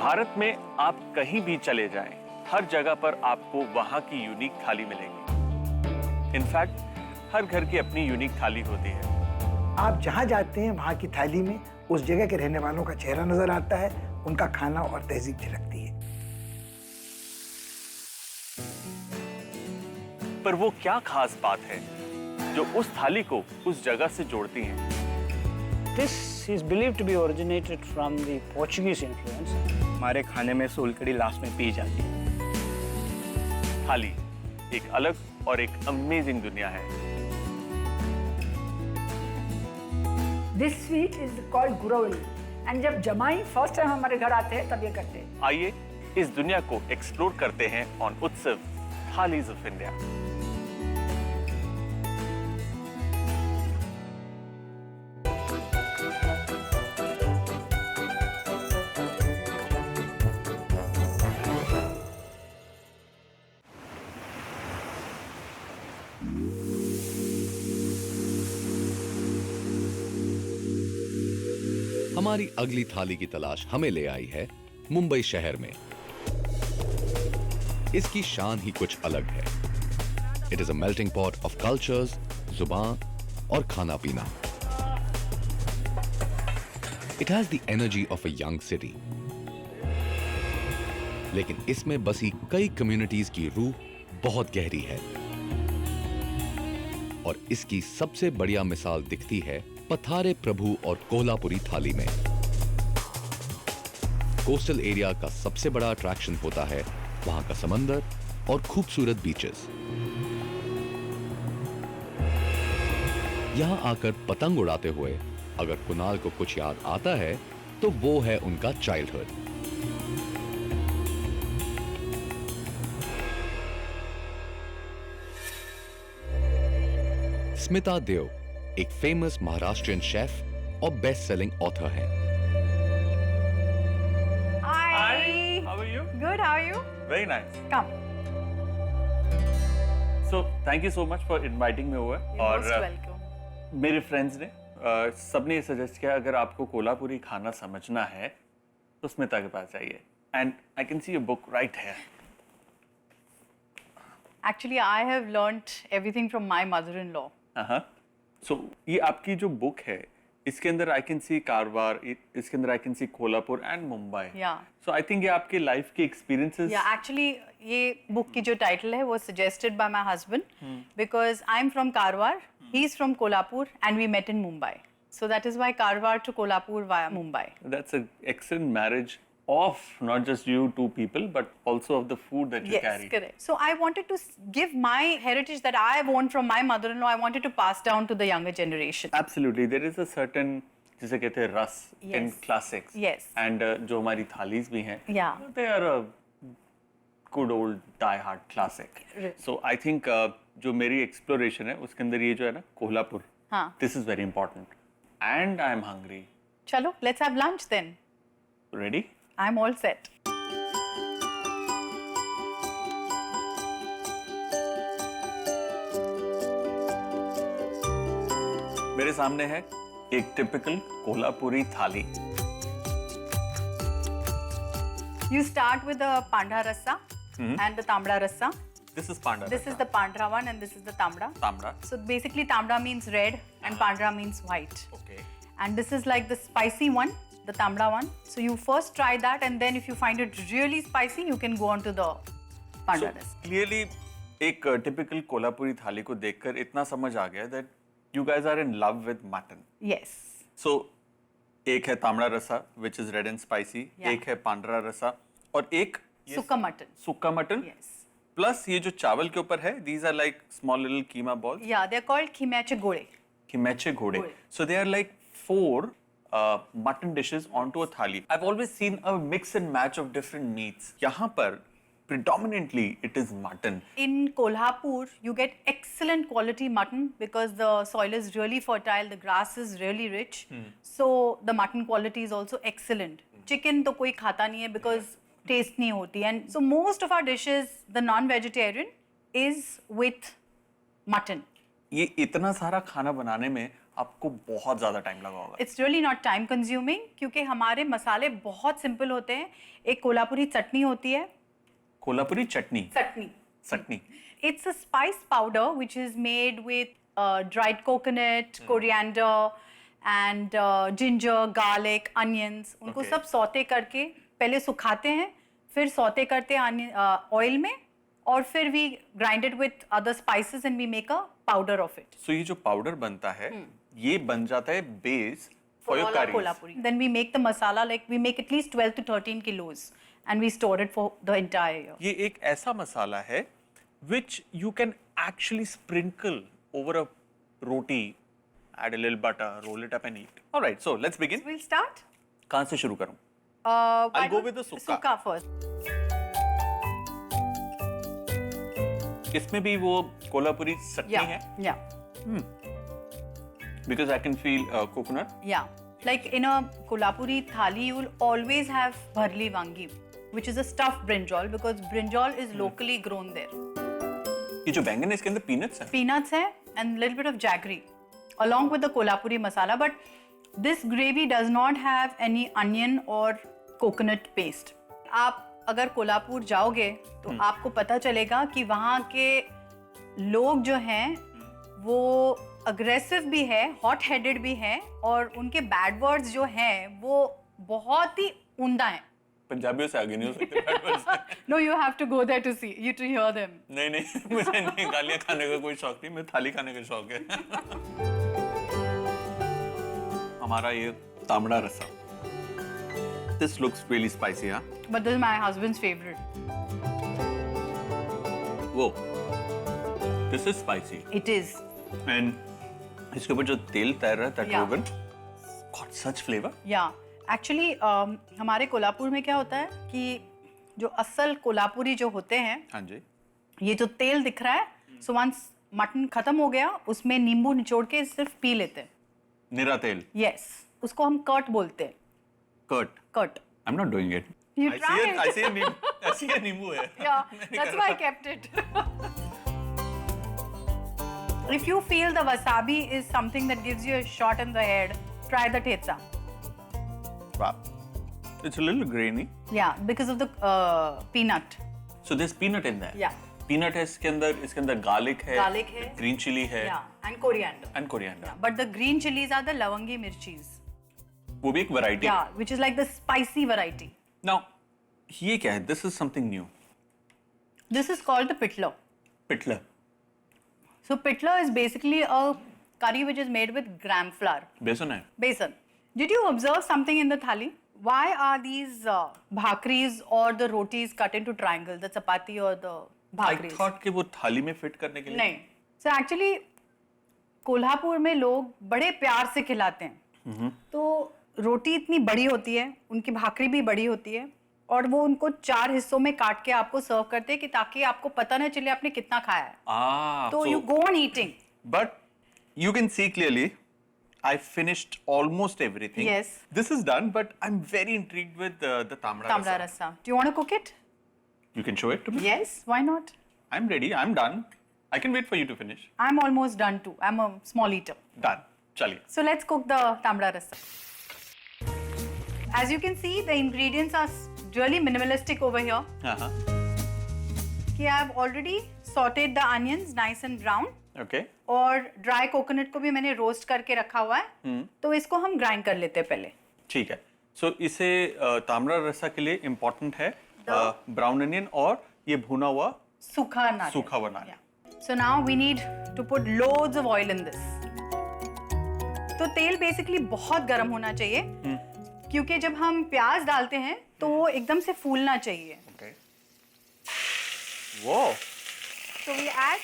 भारत में आप कहीं भी चले जाएं, हर जगह पर आपको वहां की यूनिक थाली मिलेगी। इनफैक्ट हर घर की अपनी यूनिक थाली होती है। आप जहां जाते हैं वहां की थाली में उस जगह के रहने वालों का चेहरा नजर आता है, उनका खाना और तहजीब झलकती है। पर वो क्या खास बात है जो उस थाली को उस जगह से जोड़ती है? This is believed to be originated from the Portuguese influence. हमारे खाने में सोलकड़ी लास्ट में पी जाती है। थाली एक अलग और एक अमेजिंग दुनिया है। This sweet is called गुरौली and जब जमाई फर्स्ट टाइम हमारे घर आते हैं तब ये करते हैं। आइए इस दुनिया को एक्सप्लोर करते हैं ऑन उत्सव थालीज ऑफ इंडिया। हमारी अगली थाली की तलाश हमें ले आई है मुंबई शहर में। इसकी शान ही कुछ अलग है। It is a melting pot of cultures, जुबान और खाना पीना। It has the energy of a young city. लेकिन इसमें बसी कई कम्युनिटीज की रूह बहुत गहरी है और इसकी सबसे बढ़िया मिसाल दिखती है पथारे प्रभु और कोल्हापुरी थाली में। कोस्टल एरिया का सबसे बड़ा अट्रैक्शन होता है वहां का समंदर और खूबसूरत बीचेस। यहां आकर पतंग उड़ाते हुए अगर कुणाल को कुछ याद आता है तो वो है उनका चाइल्डहुड। स्मिता देव एक फेमस महाराष्ट्रियन शेफ और बेस्ट सेलिंग ऑथर हैं। Hi. How are you? Good. How are you? Very nice. Come. So thank you so much for inviting me over. You're most welcome. मेरे फ्रेंड्स ने सबने ये सजेस्ट किया अगर आपको कोल्हापुरी खाना समझना है तो स्मिता के पास जाइए। And I can see your book right here. Actually, I have learnt everything from my mother-in-law. सो ये आपकी जो बुक है इसके अंदर आई कैन सी कारवार, इसके अंदर I can see Kolhapur and Mumbai. Yeah. So I think ये आपके लाइफ के एक्सपीरियंसेस। Yeah, actually, ये book की जो title है वो suggested by my husband because I'm from Karwar, he's from Kolhapur, and we met in Mumbai. So that is why Karwar to Kolhapur via Mumbai. That's an excellent marriage of not just you two people but also of the food that you Yes, carry. correct. So I wanted to give my heritage that I have owned from my mother-in-law. I wanted to pass down to the younger generation. Absolutely, there is a certain जिसे कहते हैं रस in Yes. classics. Yes. And जो हमारी थालीज भी हैं, Yeah. they are a good old die-hard classic. Right. So I think जो मेरी exploration है उसके अंदर ये जो है ना कोल्हापुर, हाँ. this is very important. And I am hungry. Chalo, let's have lunch then. Ready? I'm all set. मेरे सामने है एक टिपिकल कोल्हापुरी थाली। You start with the pandha rasa and the tamda rasa. This is panda. This is the pandra one and this is the tamda. tamra. So basically tamda means red and pandra means white. Okay. And this is like the spicy one, the tamda one. So you first try that and then if you find it really spicy, you can go on to the panda So rasa. clearly एक typical Kolhapuri थाली को देखकर इतना समझ आ गया that you guys are in love with mutton. Yes. So एक है तामड़ा रसा which is red and spicy, Yeah. एक है पांडरा रसा और एक Sukka mutton. सुक्का मटन। Yes. प्लस ये जो चावल के ऊपर है these are like small little keema balls. Yeah, they're called khimeche gole. Khimeche घोड़े. घोड़े. So they are like 4 mutton dishes onto a thali. I've always seen a mix and match of different meats. यहाँ पर predominantly it is mutton. In Kolhapur, you get excellent quality mutton because the soil is really fertile, the grass is really rich. So the mutton quality is also excellent. Chicken तो कोई खाता नहीं है because taste नहीं होती. And so most of our dishes, the non-vegetarian, is with mutton. ये इतना सारा खाना बनाने में आपको बहुत ज्यादा टाइम लगा होगा। It's really not time consuming क्योंकि हमारे मसाले बहुत सिंपल होते हैं। एक कोल्हापुरी चटनी होती है। कोल्हापुरी चटनी। चटनी। It's a spice powder which is made with dried coconut, coriander, and ginger, garlic, onions. उनको Okay. सब सौते करके पहले सुखाते हैं, फिर सौते करते हैं ऑयल में, और फिर we grind it with other spices and we make a powder of it. So ये जो पाउडर बनता है, ये बन जाता है base for your all our curries. kolhapuri. Then we make the masala, like we make at least 12 to 13 kilos and we store it for the entire year. ये एक ऐसा मसाला है which you can actually sprinkle over a roti, add a little butter, roll it up and eat. All right, so let's begin. We'll start. कहाँ से शुरू करूँ? Why go not with the sukka. Sukka first. इसमें भी वो कोल्हापुरी चटनी है Yeah. because I can feel coconut. Yeah. Like in a Kolhapuri thali, you will always have bharli wangi, which is a stuffed brinjal because brinjal is locally grown there. ये जो बैंगन है इसके अंदर peanuts है. Peanuts hai and little bit of jaggery along with the Kolhapuri masala, but this gravy does not have any onion or coconut paste. आप अगर कोल्हापुर जाओगे तो आपको पता चलेगा कि वहाँ के लोग जो हैं वो अग्रेसिव भी है, हॉट हेडेड भी है, और उनके बैड वर्ड्स जो हैं वो बहुत ही उम्दा हैं. पंजाबियों से आगे नहीं हो सकते bad words में. No, you have to go there to see, you to hear them. नहीं मुझे नहीं गालियाँ खाने का कोई शौक नहीं, मुझे थाली खाने का शौक है. हमारा ये तामड़ा रसा. This looks really spicy, huh? But this is my husband's favorite. Whoa. This is spicy. It is. And इसके ऊपर जो तेल तैर रहा है, that Yeah. rogan, got such flavor. या एक्चुअली हमारे कोल्हापुर में क्या होता है कि जो असल कोल्हापुरी जो होते हैं, हाँ जी. ये जो तेल दिख रहा है, सो वंस मटन खत्म हो गया उसमें नींबू निचोड़ के सिर्फ पी लेते हैं. निरा तेल. यस, उसको हम कर्ट बोलते हैं. Curd. Curd. I'm not doing it. You I try see it. I see a नींबू. I see a नींबू है. Yeah, that's why I kept it. If you feel the wasabi is something that gives you a shot in the head, try the thetsa. Wow. It's a little grainy. Yeah, because of the peanut. So there's peanut in there. Yeah. Peanut है इसके अंदर garlic है. Garlic है. Green chili है. Yeah, and coriander. And coriander. Yeah, but the green chilies are the lawangi mirchis. वो भी एक variety. Yeah, which is like the spicy variety. Now, ये क्या है? This is something new. This is called the pitla. Pitla. So pitla is basically a curry which is made with gram flour. बेसन है. Besan. Did you observe something in the thali? Why are these bhakris or the rotis cut into triangle, the chapati or the I bhakris? thought कि वो थाली में fit करने के लिए. नहीं. So actually कोल्हापुर में लोग बड़े प्यार से खिलाते हैं. तो रोटी इतनी बड़ी होती है, उनकी भाकरी भी बड़ी होती है, और वो उनको 4 हिस्सों में काट के आपको सर्व करते हैं कि ताकि आपको पता न चले आपने कितना खाया है. Ah. तो you go on eating. But you can see clearly, I finished almost everything. Yes. This is done, but I'm very intrigued with the tamra Tamra rasa. rasa. Do you want to cook it? You can show it to me. Yes. Why not? I'm ready. I'm done. I can wait for you to finish. I'm almost done too. I'm a small eater. Done. Chaliye. So let's cook the tamra rasa. As you can see, the ingredients are really minimalistic over here. Uh-huh. कि I've already sauteed the onions nice and brown. Okay. और dry coconut को भी मैंने roast करके रखा हुआ है. तो इसको हम ग्राइंड कर लेते हैं पहले. ठीक है. So इसे तामरा रसा के लिए important है ब्राउन अनियन और ये भुना हुआ सूखा नारियल. सूखा हुआ नारियल. So now we need to put loads of oil in this. तो तेल बेसिकली बहुत गर्म होना चाहिए, क्योंकि जब हम प्याज डालते हैं तो वो एकदम से फूलना चाहिए. Okay. Whoa. So we add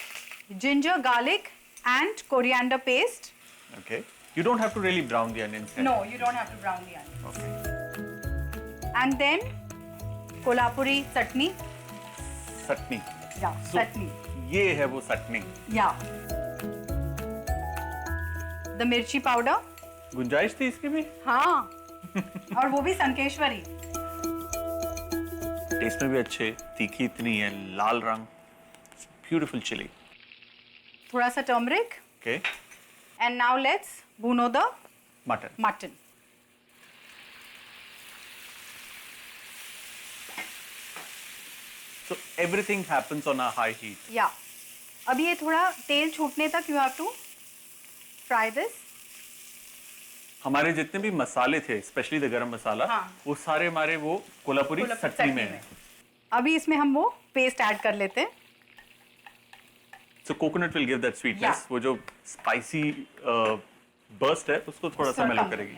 ginger, garlic and coriander paste. Okay. You don't have to really brown the onions. No, you don't have to brown the onions. Okay. And then Kolhapuri chutney. Chutney. Yeah, So- chutney. ये है वो चटनी. Yeah. The mirchi powder. गुंजाइश थी इसकी भी. हाँ. और वो भी संकेश्वरी. टेस्ट में भी अच्छे. तीखी इतनी है. लाल रंग. Beautiful chili. थोड़ा सा turmeric. Okay. And now let's भूनो the mutton. Mutton. So everything happens on a high heat. या अब ये थोड़ा तेल छूटने तक you have to fry this. हमारे जितने भी मसाले थे, स्पेशली द गरम मसाला, हाँ. वो सारे हमारे वो कोल्हापुरी चटनी में है. अभी इसमें हम वो पेस्ट ऐड कर लेते हैं. So coconut will give that sweetness. Yeah. वो जो spicy burst है, उसको थोड़ा सा mellow करेगी.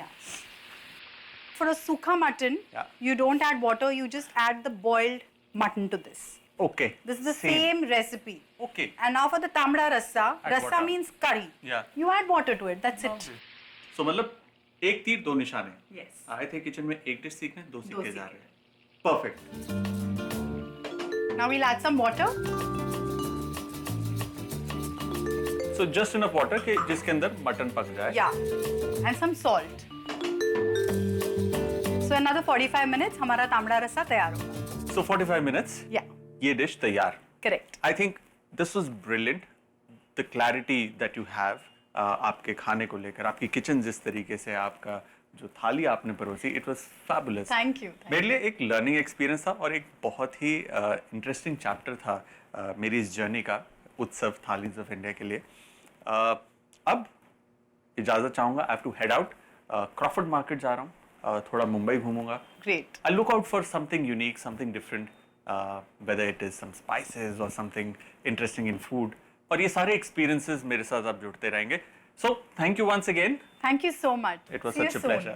For a सूखा mutton, Yeah. you don't add water. You just add the boiled mutton to this. Okay. This is the same recipe. Okay. And now for the tamda rasa. Add Rasa water. means curry. Yeah. You add water to it. That's it. So मतलब एक तीर दो निशाने. Yes. आए थे kitchen में एक dish सीखने, दो सीख के सीख जा रहे हैं. Perfect. Now we'll add some water. So just enough water कि जिसके अंदर मटन पक जाए. Yeah. And some salt. So another 45 minutes हमारा तामड़ा रसा तैयार होगा. So 45 minutes. Yeah. ये डिश तैयार. Correct. I think this was brilliant. The clarity that you have आपके खाने को लेकर, आपकी किचन जिस तरीके से आपका जो थाली आपने परोसी, it was fabulous. Thank you. मेरे लिए एक लर्निंग एक्सपीरियंस था और एक बहुत ही इंटरेस्टिंग चैप्टर था मेरी इस जर्नी का उत्सव थालीज ऑफ इंडिया के लिए. अब इजाज़त चाहूँगा. I have to head out. Crawford market जा रहा हूँ, थोड़ा मुंबई घूमूंगा. Great. I look out for something unique, something different, whether it is some spices or something interesting in food. और ये सारे experiences मेरे साथ आप जुड़ते रहेंगे. So thank you once again. Thank you so much. It was See you such a soon. pleasure.